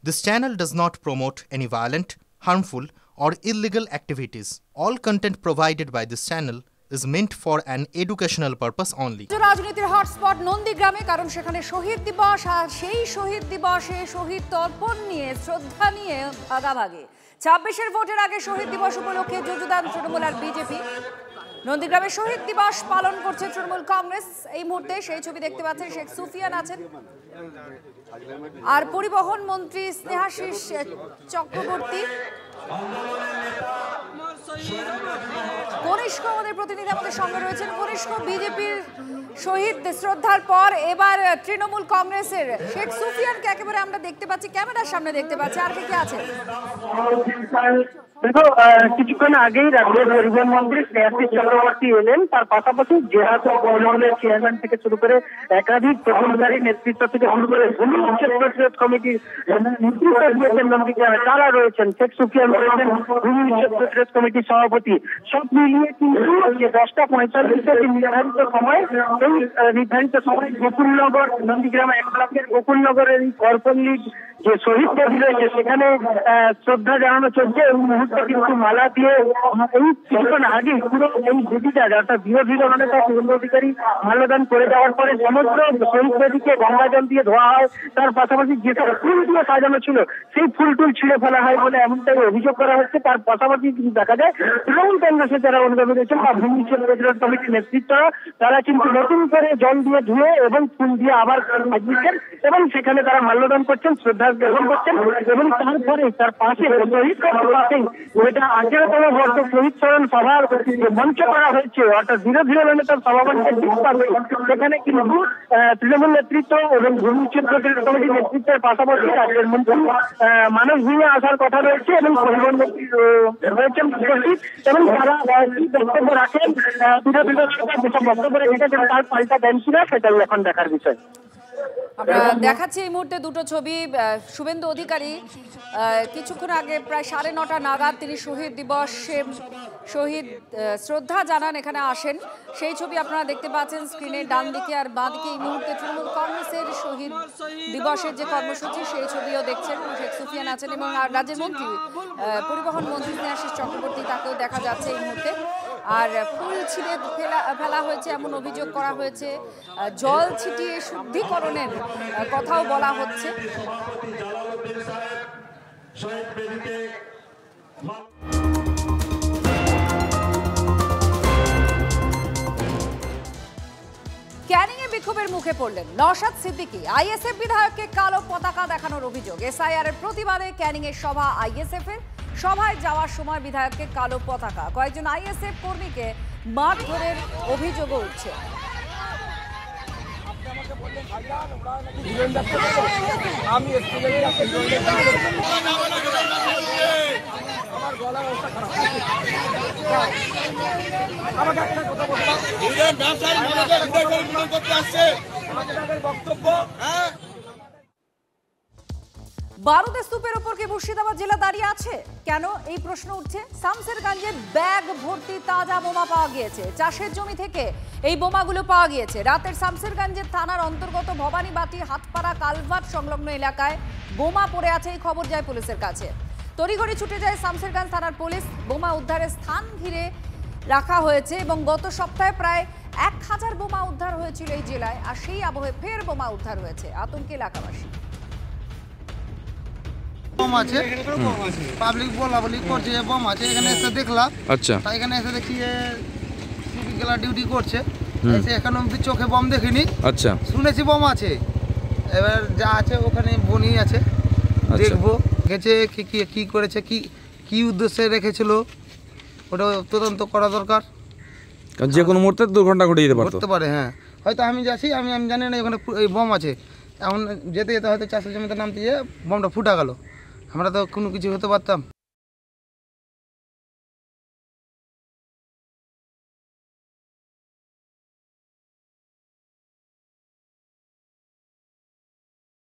This channel does not promote any violent, harmful, or illegal activities. All content provided by this channel is meant for an educational purpose only. রাজনীতির hotspot নন্দীগ্রামে, কারণ সেখানে শহীদ দিবস, আর সেই শহীদ দিবসে শহীদ তর্পণ নিয়ে, শ্রদ্ধা নিয়ে ভাগাভাগি। 26-এর ভোটের আগে শহীদ দিবস উপলক্ষে যুযুধান তৃণমূল আর বিজেপি। নন্দীগ্রামে শহীদ দিবস পালন করছে তৃণমূল কংগ্রেস। এই মুহূর্তে সেই ছবি দেখতে পাচ্ছেন, শেখ সুফিয়ান আছেন আর পরিবহন মন্ত্রী স্নেহাশিস চক্রবর্তী। কনিষ্ক আমাদের প্রতিনিধি আমাদের সঙ্গে রয়েছেন। কনিষ্ক, বিজেপির শহীদ শ্রদ্ধার পর এবার তৃণমূল কংগ্রেসের শেখ সুফিয়ানকে একেবারে আমরা দেখতে পাচ্ছি, ক্যামেরার সামনে দেখতে পাচ্ছি। আর কে কে আছে? দেখো, কিছুক্ষণ আগেই রাজ্যের পরিবহন মন্ত্রী স্নেহাশিস চক্রবর্তী এলেন। তার পাশাপাশি জেলা পরিবহনের চেয়ারম্যান থেকে শুরু করে একাধিক প্রথমকারী নেতৃত্ব থেকে শুরু করে ভূমি উচ্ছেদ প্রতিরোধ কমিটির নেতৃত্ব দিয়েছেন নন্দীগ্রামে তারা রয়েছেন। শেখ সুফিয়ান রয়েছেন ভূমি উচ্ছেদ প্রতিরোধ কমিটির সভাপতি। সব মিলিয়ে কিন্তু 10:45 নির্ধারিত সময়, এই নির্ধারিত সময় গোকুলনগর, নন্দীগ্রাম 1 ব্লকের গোকুলনগরের এই করপল্লী যে শহীদ বেদি রয়েছে সেখানে শ্রদ্ধা জানানো চলছে। এই মুহূর্তে কিন্তু মালা দিয়ে এই কিছুক্ষণ আগে পুরো এই বেদিটা, অর্থাৎ বিরোধী দলনেতা শুভেন্দু অধিকারী মাল্যদান করে দেওয়ার পরে সমগ্র শহীদ বেদিকে গঙ্গা জল দিয়ে ধোয়া হয়। তার পাশাপাশি যেসব ফুল দিয়ে সাজানো ছিল সেই ফুল টুল ছিঁড়ে ফেলা হয় বলে এমনটাই অভিযোগ করা হচ্ছে। তার পাশাপাশি কিন্তু দেখা যায় তৃণমূল কংগ্রেসের যারা অনুগামী রয়েছেন বা ভূমি উচ্ছেদ প্রতিরোধ কমিটির নেতৃত্ব, তারা কিন্তু নতুন করে জল দিয়ে ধুয়ে এবং ফুল দিয়ে আবার সাজিয়েছেন এবং সেখানে তারা মাল্যদান করছেন, শ্রদ্ধা জ্ঞাপন করছেন। এবং তারপরে তার পাশে শহীদ পাশেই যেটা 18তম বর্ষ শহীদ স্মরণ সভার মঞ্চ করা হয়েছে, অর্থাৎ বিরোধী দলনেতার সভামঞ্চের সেখানে কিন্তু তৃণমূল নেতৃত্ব এবং ভূমি উচ্ছেদ প্রতিরোধ কমিটির নেতৃত্বের পাশাপাশি রাজ্যের মন্ত্রী মানস ভূঁইয়া আসার কথা রয়েছে এবং পরিবহন মন্ত্রী রয়েছেন উপস্থিত। এবং তারা বক্তব্য রাখেন, বিরোধী দলনেতা যেসব বক্তব্য রেখেছেন তার পাল্টা দেন কিনা সেটাই এখন দেখার বিষয়। আমরা দেখাচ্ছি এই মুহূর্তে দুটো ছবি। শুভেন্দু অধিকারী কিছুক্ষণ আগে প্রায় 9:30 নাগাদ তিনি শহীদ দিবসে শহীদ শ্রদ্ধা জানান এখানে আসেন। সেই ছবি আপনারা দেখতে পাচ্ছেন স্ক্রিনে ডান দিকে, আর বাঁ দিকে এই মুহূর্তে তৃণমূল কংগ্রেসের শহীদ দিবসের যে কর্মসূচি সেই ছবিও দেখছেন। শেখ সুফিয়ান আছেন এবং রাজ্যের মন্ত্রী পরিবহন মন্ত্রী স্নেহাশিস চক্রবর্তী, তাকেও দেখা যাচ্ছে এই মুহূর্তে। আর ফুল ছিঁড়ে ফেলা হয়েছে এমন অভিযোগ করা হয়েছে, জল ছিটিয়ে শুদ্ধিকরণের কথাও বলা হচ্ছে। ক্যানিংয়ে বিক্ষোভের মুখে পড়লেন নওশাদ সিদ্দিকী। আইএসএফ বিধায়ককে কালো পতাকা দেখানোর অভিযোগ। এসআইআর এর প্রতিবাদে ক্যানিংয়ের সভা আইএসএফ এর। সভায় যাওয়ার সময় বিধায়ককে কালো পতাকা, কয়েকজন আইএসএফ কর্মীকে মারধরের অভিযোগও উঠছে। বারুদের স্তূপের ওপর কি মুর্শিদাবাদ জেলা দাঁড়িয়ে আছে? কেন এই প্রশ্ন উঠছে। শামসেরগঞ্জে ব্যাগ ভর্তি তাজা বোমা পাওয়া গিয়েছে। চাষের জমি থেকে এই বোমাগুলো পাওয়া গিয়েছে। রাতের শামসেরগঞ্জের থানার অন্তর্গত ভবানীবাটি হাটপাড়া কালভার্ট সংলগ্ন এলাকায় বোমা পড়ে আছে, এই খবর যায় পুলিশের কাছে। তড়িঘড়ি ছুটে যায় শামসেরগঞ্জ থানার পুলিশ। বোমা উদ্ধারের স্থান ঘিরে রাখা হয়েছে এবং গত সপ্তাহে প্রায় 1000 বোমা উদ্ধার হয়েছিল এই জেলায়, আর সেই আবহে ফের বোমা উদ্ধার হয়েছে। আতঙ্কে এলাকাবাসী। বম আছে, পাবলিক বলা বলি করছে বম আছে, এখানে এসে দেখলাম। আচ্ছা, তাই এখানে এসে দেখি সিভিক গেলা ডিউটি করছে, এসে এখন অব্দি চোখে বম দেখিনি। আচ্ছা, শুনেছি বম আছে, এবার যা আছে ওখানে বনি আছে, দেখবো গেছে কি করেছে, কি উদ্দেশ্যে রেখেছিল ওটা তদন্ত করা দরকার। যে কোনো মুহূর্তে দুর্ঘটনা ঘটে যেতে পারে। হ্যাঁ, হয়তো আমি যাচ্ছি, আমি জানি না ওখানে এই বম আছে, এখন যেতে যেতে হয়তো চাষের জমিতে নামতে গিয়ে বমটা ফুটা গেল, আমরা তো কোনো কিছু হতে পারতাম।